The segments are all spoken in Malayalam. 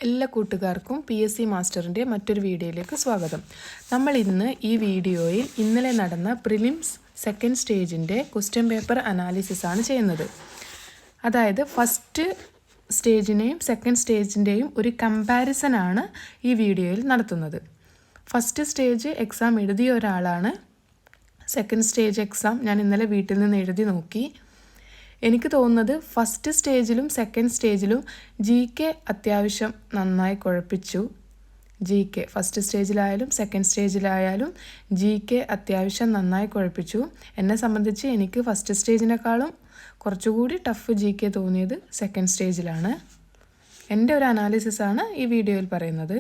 എല്ലാ കൂട്ടുകാർക്കും PSC മാസ്റ്ററിൻ്റെ മറ്റൊരു വീഡിയോയിലേക്ക് സ്വാഗതം. നമ്മൾ ഇന്ന് ഈ വീഡിയോയിൽ ഇന്നലെ നടന്ന പ്രിലിംസ് സെക്കൻഡ് സ്റ്റേജിൻ്റെ ക്വസ്റ്റ്യൻ പേപ്പർ അനാലിസിസ് ആണ് ചെയ്യുന്നത്. അതായത് ഫസ്റ്റ് സ്റ്റേജിനെയും സെക്കൻഡ് സ്റ്റേജിൻ്റെയും ഒരു കമ്പാരിസൺ ആണ് ഈ വീഡിയോയിൽ നടത്തുന്നത്. ഫസ്റ്റ് സ്റ്റേജ് എക്സാം എഴുതിയ ഒരാളാണ്. സെക്കൻഡ് സ്റ്റേജ് എക്സാം ഞാൻ ഇന്നലെ വീട്ടിൽ നിന്ന് എഴുതി നോക്കി. എനിക്ക് തോന്നുന്നത് ഫസ്റ്റ് സ്റ്റേജിലും സെക്കൻഡ് സ്റ്റേജിലും GK അത്യാവശ്യം നന്നായി കുഴപ്പിച്ചു. GK ഫസ്റ്റ് സ്റ്റേജിലായാലും സെക്കൻഡ് സ്റ്റേജിലായാലും GK അത്യാവശ്യം നന്നായി കുഴപ്പിച്ചു. എന്നെ സംബന്ധിച്ച് എനിക്ക് ഫസ്റ്റ് സ്റ്റേജിനേക്കാളും കുറച്ചുകൂടി ടഫ് GK തോന്നിയത് സെക്കൻഡ് സ്റ്റേജിലാണ്. എൻ്റെ ഒരു അനാലിസിസാണ് ഈ വീഡിയോയിൽ പറയുന്നത്.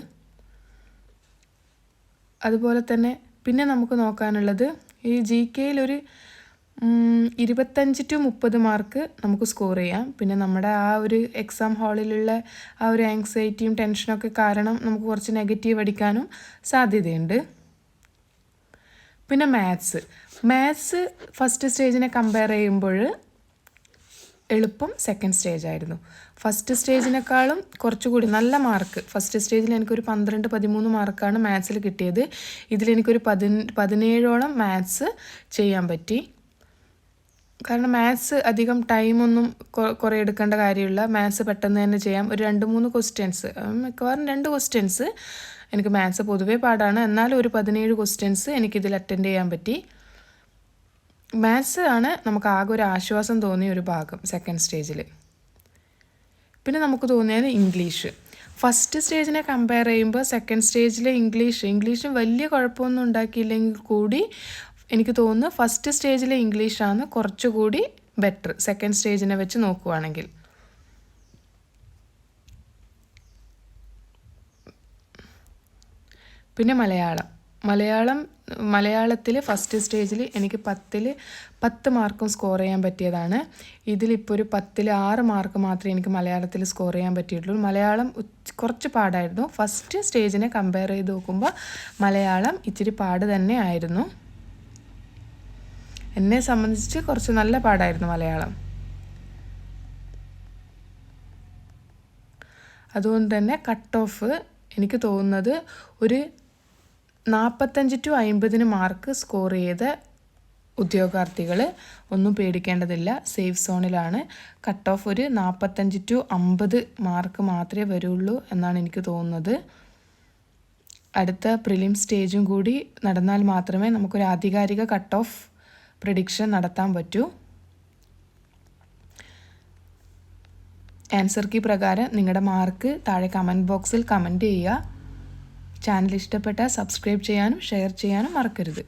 അതുപോലെ തന്നെ പിന്നെ നമുക്ക് നോക്കാനുള്ളത് ഈ GKയിലൊരു 25 to 30 മാർക്ക് നമുക്ക് സ്കോർ ചെയ്യാം. പിന്നെ നമ്മുടെ ആ ഒരു എക്സാം ഹാളിലുള്ള ആ ഒരു ആങ്സൈറ്റിയും ടെൻഷനൊക്കെ കാരണം നമുക്ക് കുറച്ച് നെഗറ്റീവ് അടിക്കാനും സാധ്യതയുണ്ട്. പിന്നെ മാത്സ് ഫസ്റ്റ് സ്റ്റേജിനെ കമ്പയർ ചെയ്യുമ്പോൾ എളുപ്പം സെക്കൻഡ് സ്റ്റേജ് ആയിരുന്നു. ഫസ്റ്റ് സ്റ്റേജിനേക്കാളും കുറച്ചുകൂടി നല്ല മാർക്ക് ഫസ്റ്റ് സ്റ്റേജിൽ എനിക്കൊരു 12-13 മാർക്കാണ് മാത്സിൽ കിട്ടിയത്. ഇതിലെനിക്കൊരു 17ഓളം മാത്സ് ചെയ്യാൻ പറ്റി. കാരണം മാത്സ് അധികം ടൈമൊന്നും കുറേ എടുക്കേണ്ട കാര്യമില്ല. മാത്സ് പെട്ടെന്ന് തന്നെ ചെയ്യാം. ഒരു 2-3 ക്വസ്റ്റ്യൻസ്, മിക്കവാറും 2 ക്വസ്റ്റ്യൻസ്. എനിക്ക് മാത്സ് പൊതുവേ പാടാണ്, എന്നാലും ഒരു 17 ക്വസ്റ്റ്യൻസ് എനിക്കിതിൽ അറ്റൻഡ് ചെയ്യാൻ പറ്റി. മാത്സ് ആണ് നമുക്ക് ആകെ ഒരു ആശ്വാസം തോന്നിയ ഒരു ഭാഗം സെക്കൻഡ് സ്റ്റേജിൽ. പിന്നെ നമുക്ക് തോന്നിയത് ഇംഗ്ലീഷ്. ഫസ്റ്റ് സ്റ്റേജിനെ കമ്പയർ ചെയ്യുമ്പോൾ സെക്കൻഡ് സ്റ്റേജിലെ ഇംഗ്ലീഷും വലിയ കുഴപ്പമൊന്നും ഉണ്ടാക്കിയില്ലെങ്കിൽ കൂടി എനിക്ക് തോന്നുന്നു ഫസ്റ്റ് സ്റ്റേജിലെ ഇംഗ്ലീഷാണ് കുറച്ചുകൂടി ബെറ്റർ സെക്കൻഡ് സ്റ്റേജിനെ വെച്ച് നോക്കുകയാണെങ്കിൽ. പിന്നെ മലയാളത്തിൽ ഫസ്റ്റ് സ്റ്റേജിൽ എനിക്ക് 10 മാർക്കും സ്കോർ ചെയ്യാൻ പറ്റിയതാണ്. ഇതിലിപ്പോൾ ഒരു 10-ൽ 6 മാർക്ക് മാത്രമേ എനിക്ക് മലയാളത്തിൽ സ്കോർ ചെയ്യാൻ പറ്റിയിട്ടുള്ളൂ. മലയാളം കുറച്ച് പാടായിരുന്നു. ഫസ്റ്റ് സ്റ്റേജിനെ കമ്പയർ ചെയ്ത് നോക്കുമ്പോൾ മലയാളം ഇച്ചിരി പാട് തന്നെ ആയിരുന്നു. എന്നെ സംബന്ധിച്ച് കുറച്ച് നല്ല പാടായിരുന്നു മലയാളം. അതുകൊണ്ട് തന്നെ കട്ട് ഓഫ് എനിക്ക് തോന്നുന്നത് ഒരു 45 to 50 മാർക്ക് സ്കോർ ചെയ്ത ഉദ്യോഗാർത്ഥികൾ ഒന്നും പേടിക്കേണ്ടതില്ല, സേഫ് സോണിലാണ്. കട്ട് ഓഫ് ഒരു 45 to 50 മാർക്ക് മാത്രമേ വരുള്ളൂ എന്നാണ് എനിക്ക് തോന്നുന്നത്. അടുത്ത പ്രിലിം സ്റ്റേജും കൂടി നടന്നാൽ മാത്രമേ നമുക്കൊരു ആധികാരിക കട്ട് ഓഫ് പ്രഡിക്ഷൻ നടത്താൻ പറ്റൂ. ആൻസർ കീ പ്രകാരം നിങ്ങളുടെ മാർക്ക് താഴെ കമൻറ്റ് ബോക്സിൽ കമൻറ്റ് ചെയ്യുക. ചാനൽ ഇഷ്ടപ്പെട്ടാൽ സബ്സ്ക്രൈബ് ചെയ്യാനും ഷെയർ ചെയ്യാനും മറക്കരുത്.